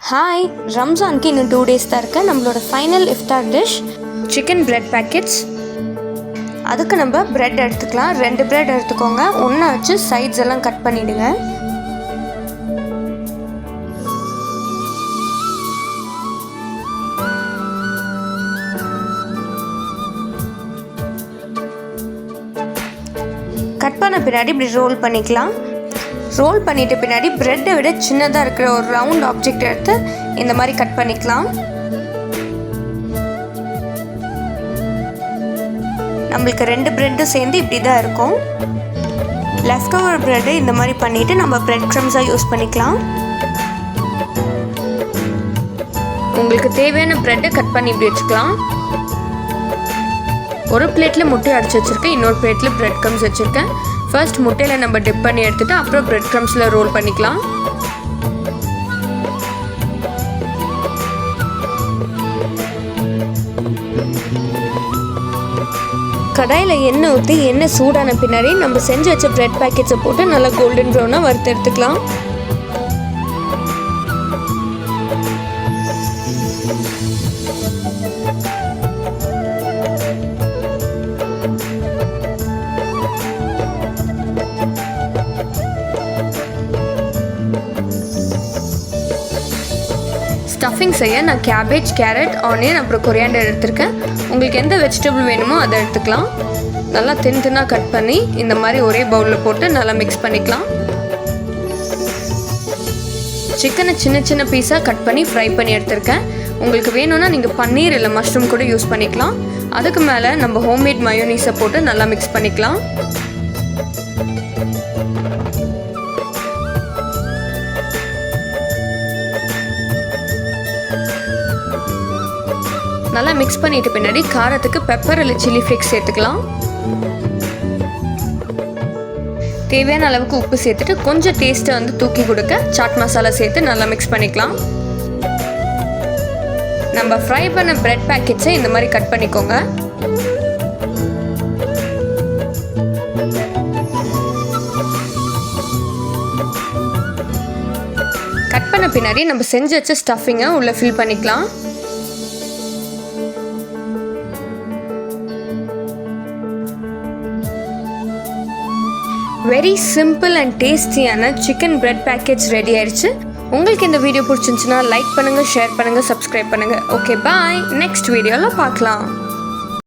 Hi, ரம்ஜானுக்கு இன்னும் 2 days தான் இருக்குது. நம்மளோட ஃபைனல் இஃப்தார் டிஷ் சிக்கன் பிரெட் பேக்கெட்ஸ். அதுக்கு நம்ம பிரெட் எடுத்துக்கலாம். 2 பிரெட் எடுத்துக்கோங்க. ஒன்றை வச்சு சைட்ஸ் எல்லாம் கட் பண்ணிவிடுங்க. கட் பண்ண பின்னாடி இப்படி ரோல் பண்ணிக்கலாம். ரோல் பண்ணிட்ட பின்னாடி பிரெட்டை விட சின்னதாக இருக்கிற ஒரு ரவுண்ட் ஆப்ஜெக்ட் எடுத்து இந்த மாதிரி கட் பண்ணிக்கலாம். நம்மளுக்கு 2 பிரெட்டும் சேர்ந்து இப்படி தான் இருக்கும். லெஃப்ட் ஓவர் பிரெட்டை இந்த மாதிரி பண்ணிவிட்டு நம்ம பிரெட் க்ரம்ஸாக யூஸ் பண்ணிக்கலாம். உங்களுக்கு தேவையான பிரெட்டை கட் பண்ணி இப்படி வச்சுக்கலாம். ஒரு பிளேட்டில் முட்டை அடிச்சு வச்சுருக்கேன், இன்னொரு பிளேட்டில் பிரெட் க்ரம்ஸ் வச்சுருக்கேன். ஃபர்ஸ்ட் முட்டையில் நம்ம டிப் பண்ணி எடுத்துகிட்டு அப்புறம் பிரெட் க்ரம்ஸில் ரோல் பண்ணிக்கலாம். கடாயில் எண்ணெய் ஊற்றி எண்ணெய் சூடான பின்னாடி நம்ம செஞ்சு வச்ச பிரெட் பேக்கெட்ஸை போட்டு நல்லா கோல்டன் ப்ரௌனாக வறுத்து எடுத்துக்கலாம். ஸ்டஃபிங் செய்ய நான் கேபேஜ், கேரட், ஆனியன் அப்புறம் கொரியாண்டர் எடுத்திருக்கேன். உங்களுக்கு எந்த வெஜிடபிள் வேணுமோ அதை எடுத்துக்கலாம். நல்லா தின்னாக கட் பண்ணி இந்த மாதிரி ஒரே பவுலில் போட்டு நல்லா மிக்ஸ் பண்ணிக்கலாம். சிக்கனை சின்ன சின்ன பீஸாக கட் பண்ணி ஃப்ரை பண்ணி எடுத்திருக்கேன். உங்களுக்கு வேணும்னா நீங்கள் பன்னீர் இல்லை மஷ்ரூம் கூட யூஸ் பண்ணிக்கலாம். அதுக்கு மேலே நம்ம ஹோம்மேட் மயோனீஸை போட்டு நல்லா மிக்ஸ் பண்ணிக்கலாம். நல்லா மிக்ஸ் பண்ணிட்டு பின்னாடி காரத்துக்கு பெப்பர் இல்லை சில்லி ஃப்ளேக்ஸ் சேர்த்துக்கலாம். தேவையான அளவுக்கு உப்பு சேர்த்துட்டு கொஞ்சம் டேஸ்ட்டை தூக்கி கொடுக்க சாட் மசாலா சேர்த்து நல்லா மிக்ஸ் பண்ணிக்கலாம். நம்ம ஃப்ரை பண்ண பிரெட் பேக்கெட்ஸை இந்த மாதிரி கட் பண்ணிக்கோங்க. கட் பண்ண பின்னாடி நம்ம செஞ்சு வச்ச ஸ்டஃபிங்கை உள்ளே ஃபில் பண்ணிக்கலாம். வெரி சிம்பிள் அண்ட் டேஸ்டியான சிக்கன் பிரெட் பேக்கெட்ஸ் ரெடி ஆயிடுச்சு. உங்களுக்கு இந்த வீடியோ பிடிச்சிருந்துச்சுன்னா லைக் பண்ணுங்கள், ஷேர் பண்ணுங்கள், சப்ஸ்கிரைப் பண்ணுங்கள். ஓகே, பாய். நெக்ஸ்ட் வீடியோவில் பார்க்கலாம்.